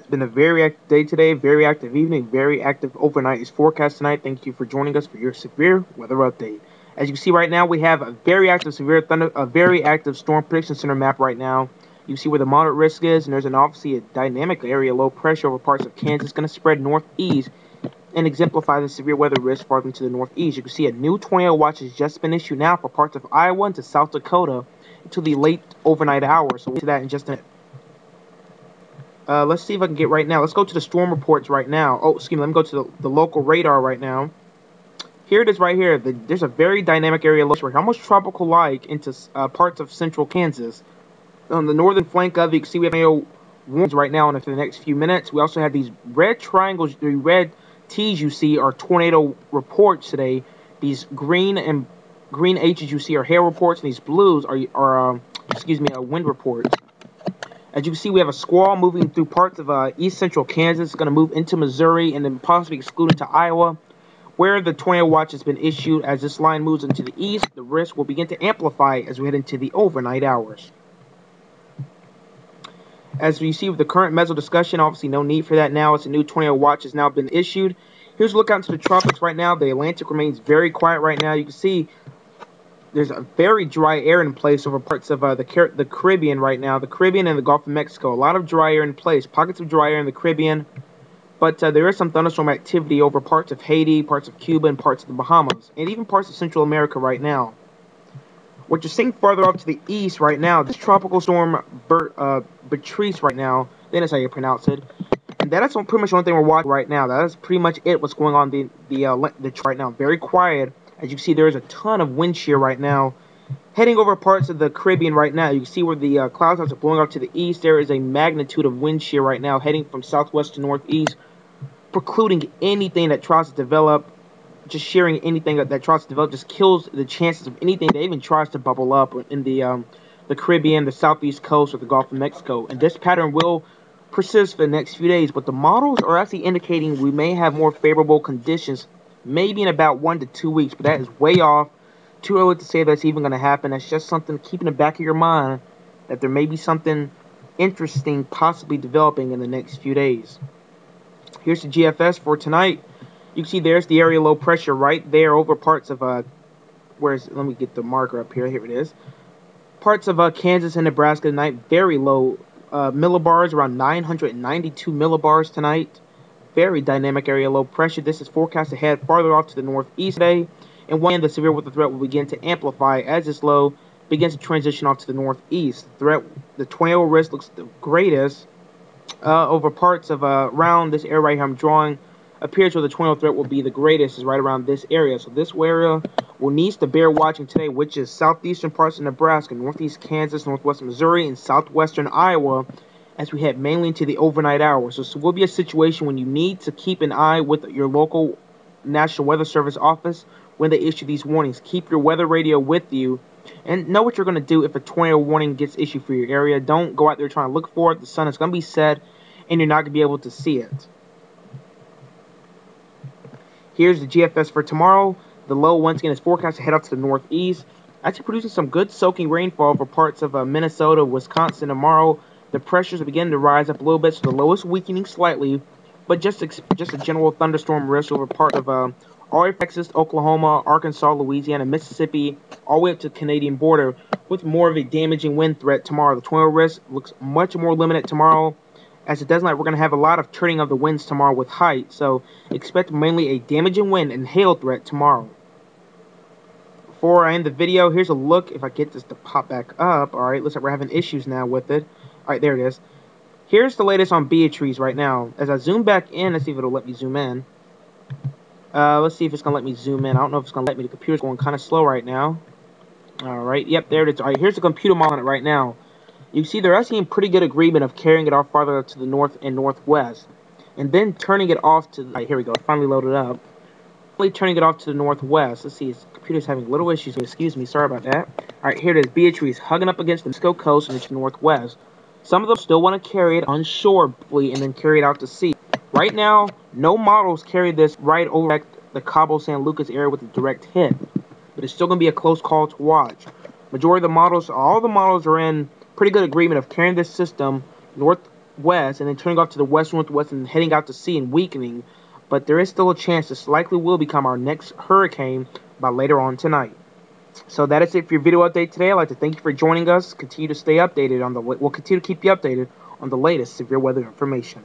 It's been a very active day today, very active evening, very active overnight is forecast tonight. Thank you for joining us for your severe weather update. As you can see right now, we have a very active a very active storm prediction center map right now. You see where the moderate risk is, and there's obviously a dynamic area, low pressure over parts of Kansas, going to spread northeast and exemplify the severe weather risk farther to the northeast. You can see a new tornado watch has just been issued now for parts of Iowa to South Dakota until the late overnight hours. So we'll get to that in just a minute. Let's see if I can get right now. Let's go to the storm reports right now. Oh, excuse me. Let me go to the local radar right now. Here it is right here. There's a very dynamic area right here, almost tropical-like into parts of central Kansas. On the northern flank of it, you can see we have tornado warnings right now and for the next few minutes. We also have these red triangles, the red T's you see are tornado reports today. These green H's you see are hail reports, and these blues are wind reports. As you can see, we have a squall moving through parts of east central Kansas. It's going to move into Missouri and then possibly exclude into Iowa, where the tornado watch has been issued. As this line moves into the east, the risk will begin to amplify as we head into the overnight hours. As you see with the current meso discussion, obviously no need for that now. It's a new tornado watch has now been issued. Here's a look out into the tropics right now. The Atlantic remains very quiet right now. You can see there's a very dry air in place over parts of the Caribbean right now. The Caribbean and the Gulf of Mexico. A lot of dry air in place. Pockets of dry air in the Caribbean. But there is some thunderstorm activity over parts of Haiti, parts of Cuba, and parts of the Bahamas. And even parts of Central America right now. What you're seeing farther off to the east right now, this tropical storm Beatrice right now. Then that's how you pronounce it. And that is pretty much the only thing we're watching right now. That is pretty much it. What's going on the right now? Very quiet. As you can see, there is a ton of wind shear right now. Heading over parts of the Caribbean right now, you can see where the clouds are blowing off to the east. There is a magnitude of wind shear right now heading from southwest to northeast, precluding anything that tries to develop. Just shearing anything that tries to develop just kills the chances of anything that even tries to bubble up in the Caribbean, the southeast coast, or the Gulf of Mexico. And this pattern will persist for the next few days, but the models are actually indicating we may have more favorable conditions maybe in about 1 to 2 weeks, but that is way off. Too early to say that's even going to happen. That's just something to keep in the back of your mind, that there may be something interesting possibly developing in the next few days. Here's the GFS for tonight. You can see there's the area low pressure right there over parts of let me get the marker up here. Here it is. Parts of Kansas and Nebraska tonight. Very low millibars, around 992 millibars tonight. Very dynamic area low pressure. This is forecast to head farther off to the northeast today, and when the severe weather threat will begin to amplify as this low begins to transition off to the northeast. The tornado risk looks the greatest over parts of around this area right here I'm drawing. Appears where the tornado threat will be the greatest is right around this area. So this area will need to bear watching today, which is southeastern parts of Nebraska, northeast Kansas, northwest Missouri, and southwestern Iowa, as we head mainly into the overnight hours. So this will be a situation when you need to keep an eye with your local National Weather Service office when they issue these warnings. Keep your weather radio with you and know what you're going to do if a tornado warning gets issued for your area. Don't go out there trying to look for it. The sun is going to be set and you're not going to be able to see it. Here's the GFS for tomorrow. The low once again is forecast to head up to the northeast, actually producing some good soaking rainfall for parts of Minnesota, Wisconsin tomorrow. The pressures are beginning to rise up a little bit, so the lowest weakening slightly, but just a general thunderstorm risk over part of all Texas, Oklahoma, Arkansas, Louisiana, Mississippi, all the way up to the Canadian border, with more of a damaging wind threat tomorrow. The tornado risk looks much more limited tomorrow, as it does not. We're going to have a lot of turning of the winds tomorrow with height, so expect mainly a damaging wind and hail threat tomorrow. Before I end the video, here's a look, if I get this to pop back up. Alright, looks like we're having issues now with it. Alright, there it is. Here's the latest on Beatrice right now. As I zoom back in, let's see if it'll let me zoom in. Let's see if it's going to let me zoom in. I don't know if it's going to let me. The computer's going kind of slow right now. Alright, yep, there it is. Alright, here's the computer model on it right now. You see they're actually in pretty good agreement of carrying it off farther to the north and northwest. And then turning it off to... Alright, here we go. Finally loaded up. Turning it off to the northwest. Let's see, his computer's having little issues. Excuse me, sorry about that. Alright, here it is. Beatrice hugging up against the Mexico coast and it's northwest. Some of them still want to carry it onshore and then carry it out to sea. Right now, no models carry this right over the Cabo San Lucas area with a direct hit. But it's still going to be a close call to watch. Majority of the models, all the models are in pretty good agreement of carrying this system northwest and then turning off to the west-northwest and heading out to sea and weakening. But there is still a chance this likely will become our next hurricane by later on tonight. So that is it for your video update today. I'd like to thank you for joining us. Continue to stay updated on we'll continue to keep you updated on the latest severe weather information.